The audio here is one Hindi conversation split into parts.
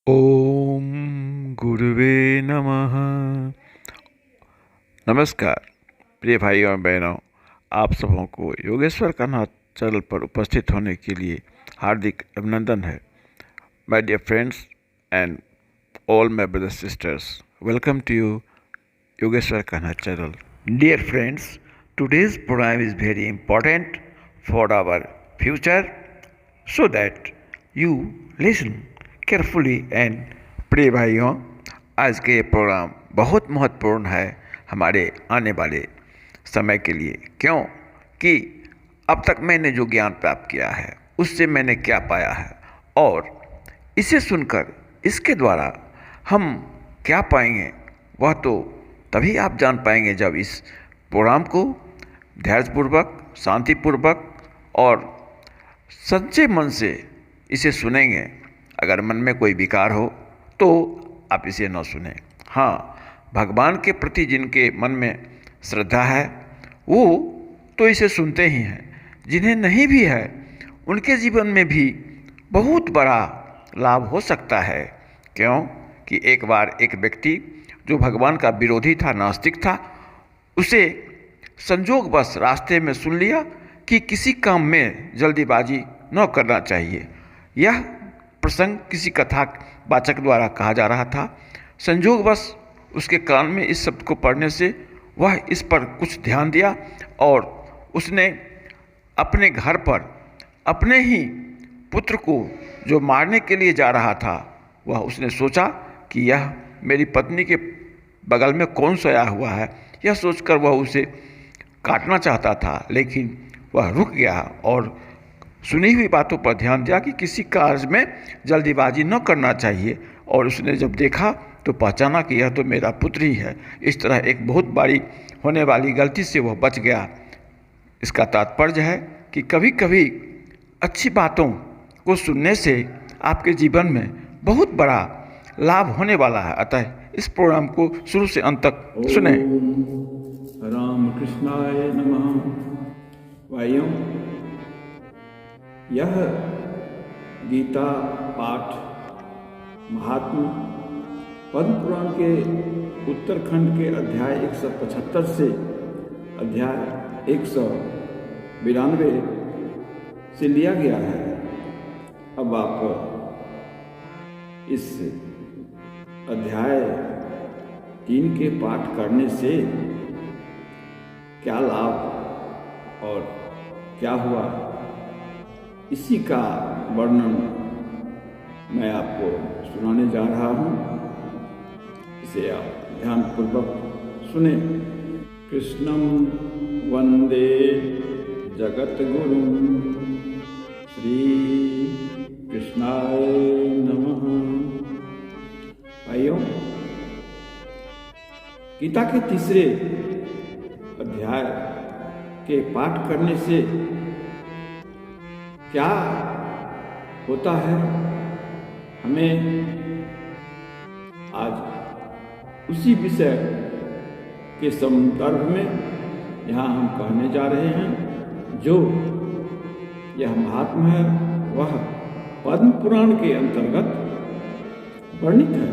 ओम गुरुवे नमः। नमस्कार प्रिय भाई और बहनों, आप सबों को योगेश्वर कन्हा चैनल पर उपस्थित होने के लिए हार्दिक अभिनंदन है। My dear friends and all my brothers sisters, welcome to you Yogeshwar Kanha channel. Dear friends, today's program is very important for our future, so that you listen carefully and pray भाइयों, आज के ये प्रोग्राम बहुत महत्वपूर्ण है हमारे आने वाले समय के लिए। क्यों कि अब तक मैंने जो ज्ञान प्राप्त किया है उससे मैंने क्या पाया है, और इसे सुनकर इसके द्वारा हम क्या पाएंगे वह तो तभी आप जान पाएंगे जब इस प्रोग्राम को धैर्यपूर्वक, शांतिपूर्वक और सच्चे मन से इसे सुनेंगे। अगर मन में कोई विकार हो तो आप इसे न सुनें। हाँ, भगवान के प्रति जिनके मन में श्रद्धा है वो तो इसे सुनते ही हैं, जिन्हें नहीं भी है उनके जीवन में भी बहुत बड़ा लाभ हो सकता है। क्यों कि एक बार एक व्यक्ति जो भगवान का विरोधी था, नास्तिक था, उसे संजोगवश रास्ते में सुन लिया कि किसी काम में जल्दीबाजी न करना चाहिए। यह प्रसंग किसी कथा वाचक द्वारा कहा जा रहा था। संजोगवश उसके कान में इस शब्द को पढ़ने से वह इस पर कुछ ध्यान दिया और उसने अपने घर पर अपने ही पुत्र को जो मारने के लिए जा रहा था, वह उसने सोचा कि यह मेरी पत्नी के बगल में कौन सोया हुआ है। यह सोचकर वह उसे काटना चाहता था, लेकिन वह रुक गया और सुनी हुई बातों पर ध्यान दिया कि किसी कार्य में जल्दीबाजी न करना चाहिए। और उसने जब देखा तो पहचाना कि यह तो मेरा पुत्र ही है। इस तरह एक बहुत बड़ी होने वाली गलती से वह बच गया। इसका तात्पर्य है कि कभी कभी अच्छी बातों को सुनने से आपके जीवन में बहुत बड़ा लाभ होने वाला है। अतः इस प्रोग्राम को शुरू से अंत तक सुने। राम कृष्णाय नमः। भाइयों, यह गीता पाठ महात्मा पद्म पुराण के उत्तरखंड के अध्याय 175 से अध्याय 192 से लिया गया है। अब आप इस अध्याय 3 के पाठ करने से क्या लाभ और क्या हुआ, इसी का वर्णन मैं आपको सुनाने जा रहा हूँ। इसे आप ध्यानपूर्वक सुने। कृष्णं वंदे जगद्गुरुं श्री कृष्णाय नमः। भाइयों, गीता के तीसरे अध्याय के पाठ करने से क्या होता है, हमें आज उसी विषय के संदर्भ में यहाँ हम कहने जा रहे हैं। जो यह महात्मा है वह पद्म पुराण के अंतर्गत वर्णित है।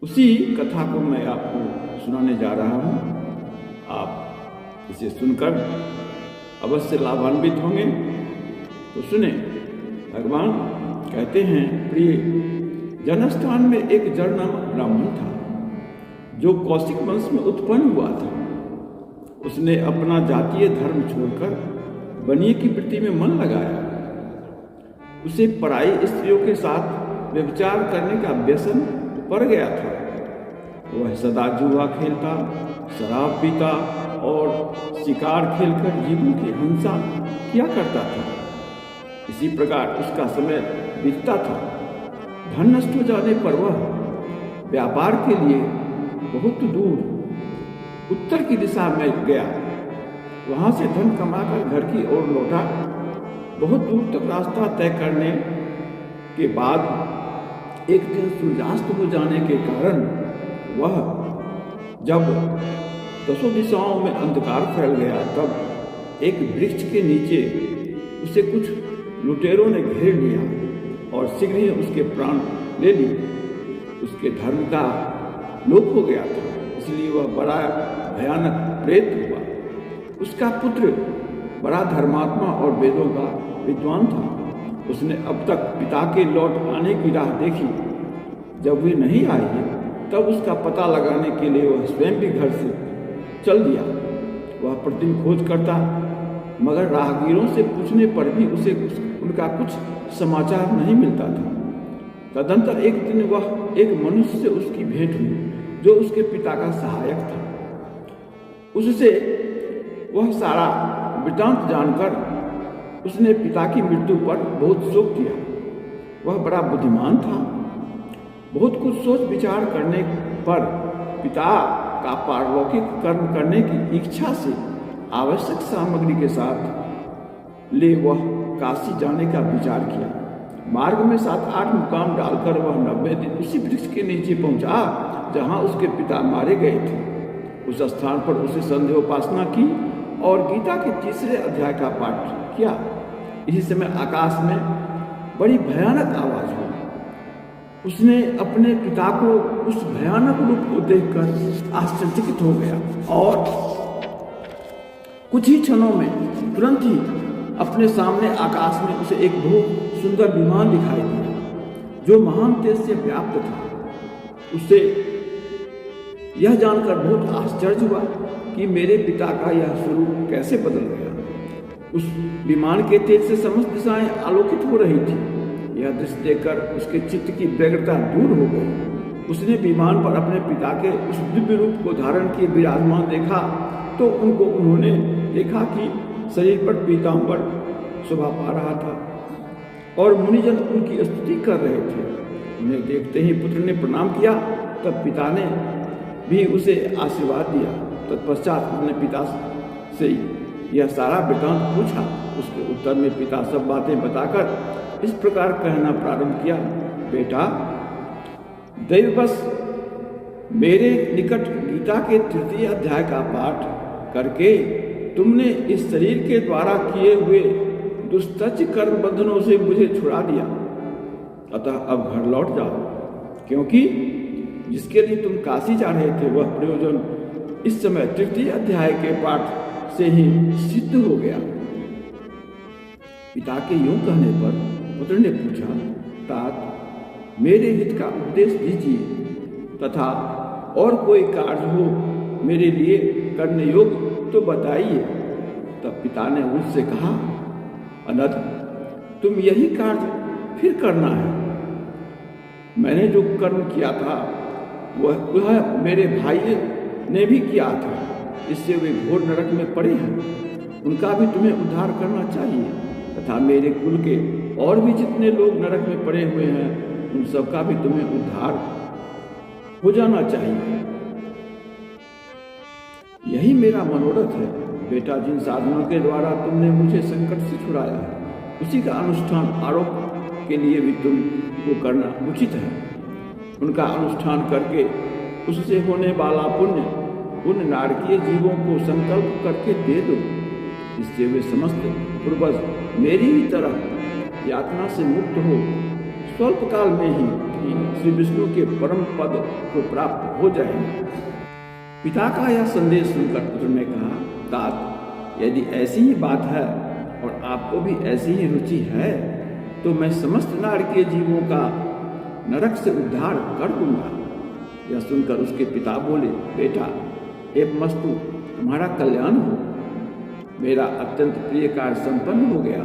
उसी कथा को मैं आपको सुनाने जा रहा हूँ। आप इसे सुनकर अवश्य लाभान्वित होंगे। तो सुने। भगवान कहते हैं, प्रिय, जनस्थान में एक जड़ नामक ब्राह्मण था जो कौशिक वंश में उत्पन्न हुआ था। उसने अपना जातीय धर्म छोड़कर बनिए की वृत्ति में मन लगाया। उसे पराई स्त्रियों के साथ व्यभिचार करने का व्यसन पड़ गया था। वह सदा जुआ खेलता, शराब पीता और शिकार खेलकर जीवन की हिंसा किया करता था। इसी प्रकार उसका समय बीतता था। धन नष्ट हो जाने पर वह व्यापार के लिए बहुत दूर उत्तर की दिशा में गया। वहां से धन कमाकर घर की ओर लौटा। बहुत दूर तक रास्ता तय करने के बाद एक दिन सूर्यास्त हो जाने के कारण वह जब दसों दिशाओं में अंधकार फैल गया, तब एक वृक्ष के नीचे उसे कुछ लुटेरों ने घेर लिया और शीघ्र ही उसके प्राण ले लिए। उसके धर्म का लोप हो गया था, इसलिए वह बड़ा भयानक प्रेत हुआ। उसका पुत्र बड़ा धर्मात्मा और वेदों का विद्वान था। उसने अब तक पिता के लौट आने की राह देखी। जब वे नहीं आए तब उसका पता लगाने के लिए वह स्वयं भी घर से चल दिया। वह प्रतिदिन खोज करता, मगर राहगीरों से पूछने पर भी उसे उनका कुछ समाचार नहीं मिलता था। तदंतर एक दिन वह एक मनुष्य से उसकी भेंट हुई जो उसके पिता का सहायक था। उससे वह सारा वृत्तांत जानकर उसने पिता की मृत्यु पर बहुत शोक किया। वह बड़ा बुद्धिमान था। बहुत कुछ सोच विचार करने पर पिता का पारलौकिक कर्म करने की इच्छा से आवश्यक सामग्री के साथ ले वह काशी जाने का विचार किया। मार्ग में 7-8 मुकाम डालकर वह 90 दिन उसी वृक्ष के नीचे पहुंचा जहां उसके पिता मारे गए थे। उस स्थान पर उसे संध्योपासना की और गीता के 3रे अध्याय का पाठ किया। इसी समय आकाश में बड़ी भयानक आवाज हुई। उसने अपने पिता को उस भयानक रूप को देखकर आश्चर्यचकित हो गया और कुछ ही क्षणों में तुरंत ही अपने सामने आकाश में उसे एक बहुत सुंदर विमान दिखाई दिया जो महान तेज से व्याप्त था। उससे यह जानकर बहुत आश्चर्य हुआ कि मेरे पिता का यह स्वरूप कैसे बदल गया। उस विमान के तेज से समस्त दिशाएं आलोकित हो रही थी। यह दृश्य देखकर उसके चित्त की व्यग्रता दूर हो गई। उसने विमान पर अपने पिता के उस दिव्य रूप को धारण किए विराजमान देखा तो उन्होंने देखा कि शरीर पर पीतांबर शोभा पा रहा था और मुनिजन उनकी स्तुति कर रहे थे। उन्हें देखते ही पुत्र ने प्रणाम किया। तब पिता ने भी उसे आशीर्वाद दिया। तत्पश्चात उसने पिता से यह सारा वृत्तांत पूछा। उसके उत्तर में पिता सब बातें बताकर इस प्रकार कहना प्रारंभ किया, बेटा, दैववश मेरे निकट गीता के 3 अध्याय का पाठ करके तुमने इस शरीर के द्वारा किए हुए दुस्तज कर्म बंधनों से मुझे छुड़ा दिया। अतः अब घर लौट जाओ, क्योंकि जिसके लिए तुम काशी जा रहे थे वह प्रयोजन इस समय 3 अध्याय के पाठ से ही सिद्ध हो गया। पिता के यूं कहने पर पुत्र ने पूछा, तात, मेरे हित का उपदेश दीजिए तथा और कोई कार्य हो मेरे लिए करने योग्य तो बताइए। तब पिता ने उससे कहा, अनथ, तुम यही कार्य फिर करना है। मैंने जो कर्म किया था वह मेरे भाई ने भी किया था, इससे वे घोर नरक में पड़े हैं। उनका भी तुम्हें उद्धार करना चाहिए तथा मेरे कुल के और भी जितने लोग नरक में पड़े हुए हैं उन सबका भी तुम्हें उद्धार हो जाना चाहिए। यही मेरा मनोरथ है। बेटा, जिन साधनों के द्वारा तुमने मुझे संकट से छुड़ाया है उसी का अनुष्ठान आरोप के लिए भी तुमको करना उचित है। उनका अनुष्ठान करके उससे होने वाला पुण्य उन नारकीय जीवों को संकल्प करके दे दो। इससे वे समस्त पूर्वज मेरी ही तरह यातना से मुक्त हो स्वल्प काल में ही श्री विष्णु के परम पद को प्राप्त हो जाएंगे। पिता का यह संदेश सुनकर पुत्र ने कहा, तात, यदि ऐसी ही बात है और आपको भी ऐसी ही रुचि है तो मैं समस्त नारकीय जीवों का नरक से उद्धार कर दूंगा। यह सुनकर उसके पिता बोले, बेटा, एवमस्तु, तुम्हारा कल्याण हो। मेरा अत्यंत प्रिय कार्य संपन्न हो गया।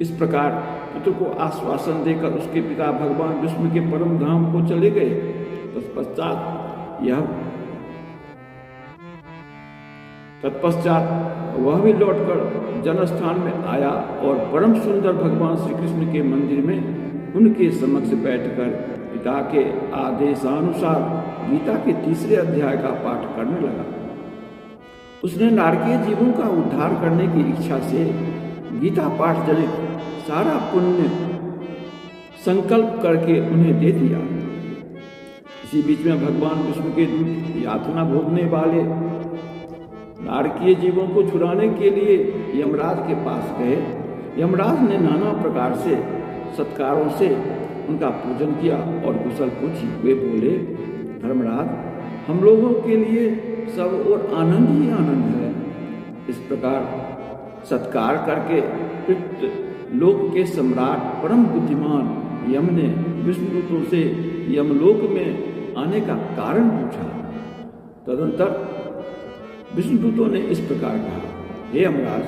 इस प्रकार पुत्र को आश्वासन देकर उसके पिता भगवान विष्णु के परम धाम को चले गए। तत्पश्चात वह भी लौटकर जनस्थान में आया और परम सुंदर भगवान श्री कृष्ण के मंदिर में उनके समक्ष बैठकर पिता के आदेशानुसार गीता के 3 अध्याय का पाठ करने लगा। उसने नारकीय जीवों का उद्धार करने की इच्छा से गीता पाठ जनित सारा पुण्य संकल्प करके उन्हें दे दिया। इसी बीच में भगवान विष्णु के दूत यातना भोगने वाले नारकीय जीवों को छुड़ाने के लिए यमराज के पास गए। यमराज ने नाना प्रकार से सत्कारों से उनका पूजन किया और कुशल पूछी। वे बोले, धर्मराज, हम लोगों के लिए सब और आनंद ही आनंद है। इस प्रकार सत्कार करके पृथ्वी लोक के सम्राट परम बुद्धिमान यम ने विष्णुदूतों से यमलोक में आने का कारण पूछा। तदंतर विष्णुदूतों ने इस प्रकार कहा, हे यमराज,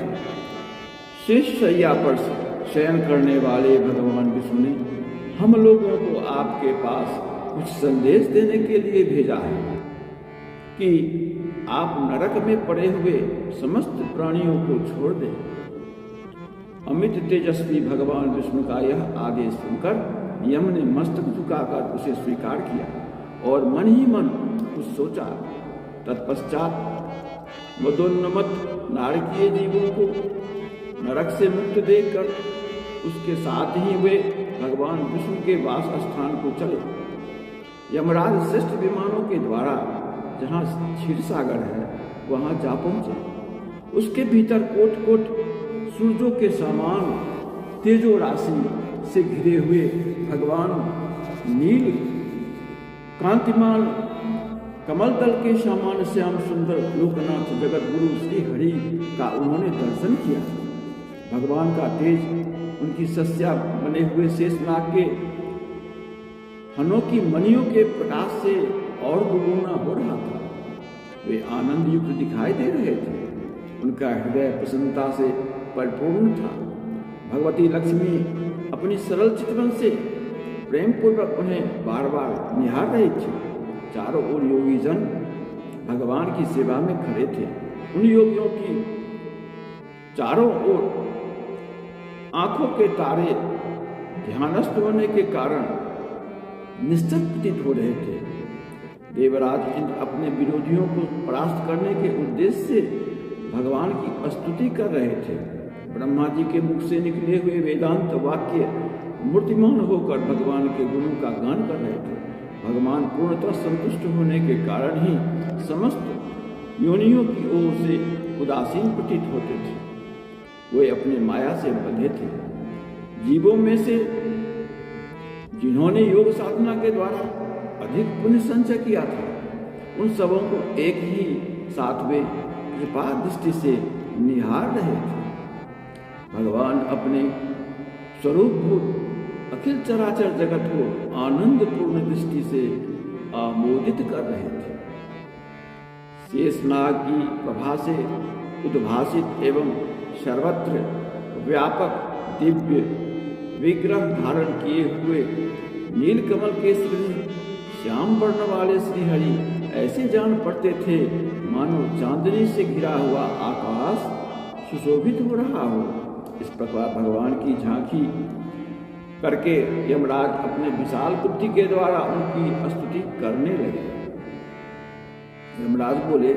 शेष शैया पर शयन करने वाले भगवान विष्णु ने हम लोगों को आपके पास कुछ संदेश देने के लिए भेजा है कि आप नरक में पड़े हुए समस्त प्राणियों को छोड़ दें। अमित तेजस्वी भगवान विष्णु का यह आदेश सुनकर यम ने मस्तक झुकाकर उसे स्वीकार किया और मन ही मन कुछ सोचा। तत्पश्चात मदोन्नमत नारकीय जीवों को नरक से मुक्त देखकर उसके साथ ही वे भगवान विष्णु के वास स्थान को चले। यमराज श्रेष्ठ विमानों के द्वारा जहाँ क्षीर सागर है वहाँ जा पहुँचे। उसके भीतर कोट कोट सूर्यों के समान तेजो राशि से घिरे हुए भगवान नील कांतिमान कमल दल के समान श्याम सुंदर लोकनाथ जगत गुरु श्री हरि का उन्होंने दर्शन किया। भगवान का तेज उनकी सस्या बने हुए शेषनाग के हनों की मणियों के प्रकाश से और दुगुना हो रहा था। वे आनंद युक्त दिखाई दे रहे थे। उनका हृदय प्रसन्नता से परिपूर्ण था। भगवती लक्ष्मी अपनी सरल चितवन से प्रेम पूर्वक उन्हें बार बार निहार रही थी। चारों ओर योगी जन भगवान की सेवा में खड़े थे। उन योगियों की चारों ओर आंखों के तारे ध्यानस्थ होने के कारण निश्चल प्रतीत हो रहे थे। देवराज इंद्र अपने विरोधियों को परास्त करने के उद्देश्य से भगवान की स्तुति कर रहे थे। ब्रह्मा जी के मुख से निकले हुए वेदांत वाक्य मूर्तिमान होकर भगवान के गुणों का गान कर रहे थे। भगवान पूर्णतः संतुष्ट होने के कारण ही समस्त योनियों की ओर से उदासीन प्रतीत होते थे। वे अपने माया से बंधे थे। जीवों में से जिन्होंने योग साधना के द्वारा अधिक पुण्य संचय किया था, उन सबों को एक ही साथ वे कृपा दृष्टि से निहार रहे थे। भगवान अपने स्वरूपभूत अखिल चराचर जगत को आनंद पूर्ण दृष्टि से आमोदित कर रहे थे। शेषनाग की प्रभा से उद्भासित एवं सर्वत्र व्यापक दिव्य विग्रह धारण किए हुए नीलकमल के श्री श्याम वर्ण वाले श्रीहरि ऐसे जान पड़ते थे मानो चांदनी से घिरा हुआ आकाश सुशोभित हो रहा हो। इस प्रकार भगवान की झांकी करके यमराज अपने विशाल बुद्धि के द्वारा उनकी स्तुति करने लगे। यमराज बोले,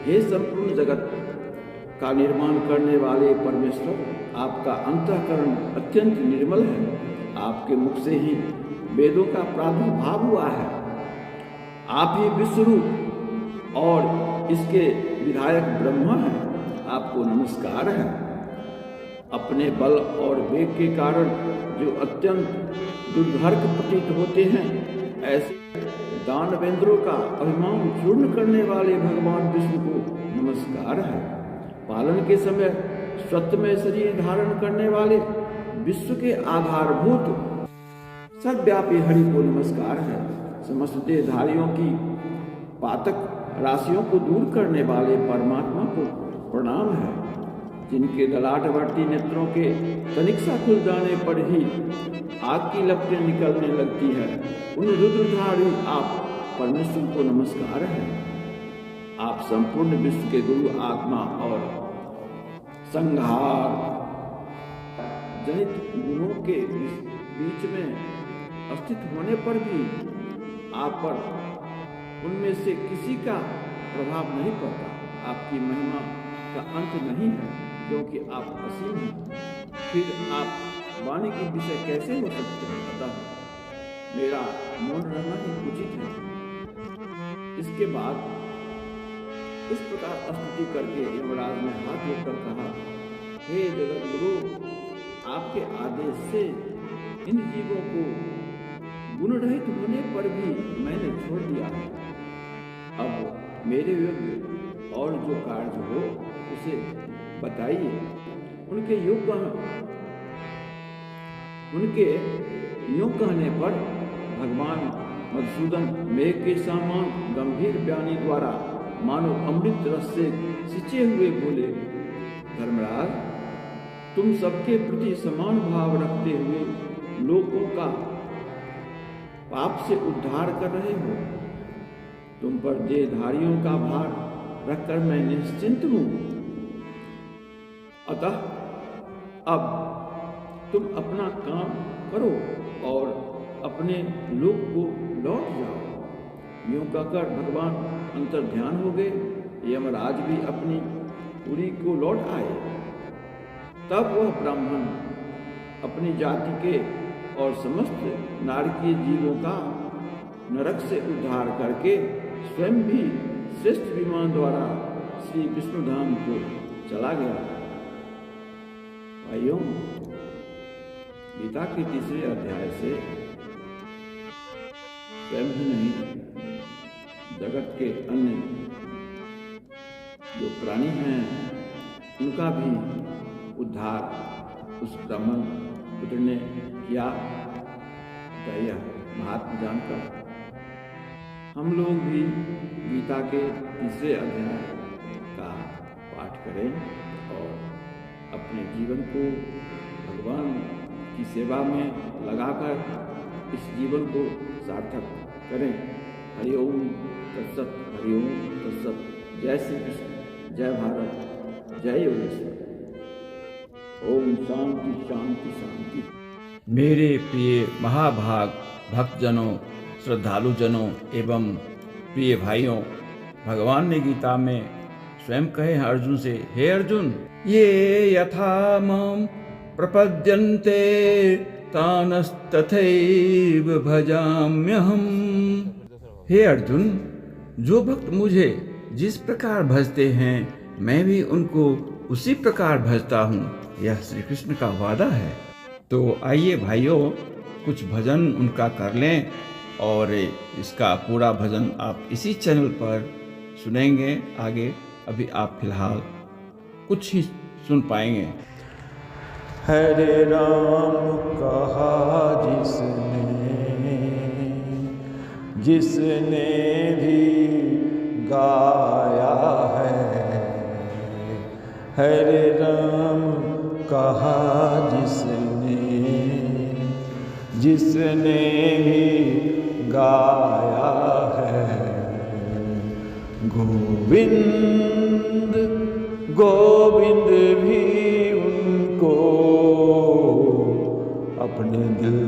हे संपूर्ण जगत का निर्माण करने वाले परमेश्वर, आपका अंतःकरण अत्यंत निर्मल है। आपके मुख से ही वेदों का प्रादुर्भाव हुआ है। आप ही विश्वरूप और इसके विधायक ब्रह्मा हैं। आपको नमस्कार है। अपने बल और वेग के कारण जो अत्यंत दुर्धर्ष प्रतीत होते हैं, ऐसे दानवेंद्रों का अभिमान चूर्ण करने वाले भगवान विष्णु को नमस्कार है। पालन के समय स्वतः शरीर धारण करने वाले विश्व के आधारभूत सर्वव्यापी हरि को नमस्कार है। समस्त देहधारियों की पातक राशियों को दूर करने वाले परमात्मा को प्रणाम है। जिनके ललाटवर्ती नेत्रों के तनिक सा खुल जाने पर ही आग की लपटें निकलने लगती है, उन रुद्रधारी आप परमेश्वर को नमस्कार है। आप संपूर्ण विश्व के गुरु आत्मा और संहार जनित गुणों के बीच में स्थित होने पर भी आप पर उनमें से किसी का प्रभाव नहीं पड़ता। आपकी महिमा का अंत नहीं है, क्योंकि आप असीम हैं। फिर आप वाणी की विषय कैसे हो सकते हैं? अतः मेरा मौन रहना ही उचित है। इसके बाद इस प्रकार स्तुति करके यमराज ने हाथ जोड़कर कहा, हे जगत गुरु, आपके आदेश से इन जीवों को गुण रहित होने पर भी मैंने छोड़ दिया है। अब मेरे योग्य और जो कार्य हो उसे बताइए। उनके यूं कहने पर भगवान मधुसूदन मेघ के समान गंभीर बयानी द्वारा मानो अमृत रस से सिंचे हुए बोले, धर्मराज, तुम सबके प्रति समान भाव रखते हुए लोगों का पाप से उद्धार कर रहे हो। तुम पर देहधारियों का भार रखकर मैं निश्चिंत हूं। अतः अब तुम अपना काम करो और अपने लोक को लौट जाओ। यूं कहकर भगवान अंतर्ध्यान हो गए। यमराज भी अपनी पुरी को लौट आए। तब वह ब्राह्मण अपनी जाति के और समस्त नारकीय जीवों का नरक से उद्धार करके स्वयं भी श्रेष्ठ विमान द्वारा श्री विष्णुधाम को चला गया। भाइयों, गीता के तीसरे अध्याय से स्वयं ही नहीं, जगत के अन्य जो प्राणी हैं उनका भी उद्धार उस ब्राह्मण पुत्र ने किया। यह महात्मा जानकर हम लोग भी गीता के तीसरे अध्याय का पाठ करें और अपने जीवन को भगवान की सेवा में लगाकर इस जीवन को सार्थक करें। हरि ओम तत्सत, हरि ओम तत्सत। जय श्री कृष्ण, जय भारत, जय योगेश्वर। ओम शांति शांति शांति। मेरे प्रिय महाभाग भक्तजनों, श्रद्धालुजनों एवं प्रिय भाइयों, भगवान ने गीता में स्वयं कहे हैं अर्जुन से, हे अर्जुन, ये यथा माम प्रपद्यन्ते तानस्तथैव भजाम्यहम्। हे अर्जुन, जो भक्त मुझे जिस प्रकार भजते हैं मैं भी उनको उसी प्रकार भजता हूँ। यह श्री कृष्ण का वादा है। तो आइए भाइयों, कुछ भजन उनका कर लें और इसका पूरा भजन आप इसी चैनल पर सुनेंगे। आगे अभी आप फिलहाल कुछ ही सुन पाएंगे। हरे राम कहा जिसने भी गाया है, हरे राम कहा जिसने भी गाया है। गोविंद गोविंद भी उनको अपने दिल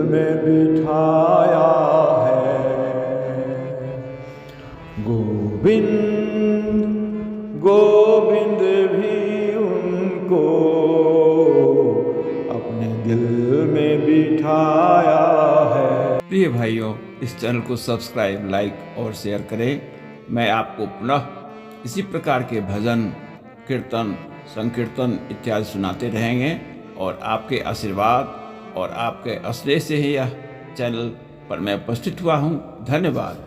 में बिठाया है। गोविंद गोविंद भी उनको अपने दिल में बिठाया है। प्रिय भाइयों, इस चैनल को सब्सक्राइब, लाइक और शेयर करें। मैं आपको पुनः इसी प्रकार के भजन, कीर्तन, संकीर्तन इत्यादि सुनाते रहेंगे और आपके आशीर्वाद और आपके आश्रय से ही यह चैनल पर मैं उपस्थित हुआ हूँ। धन्यवाद।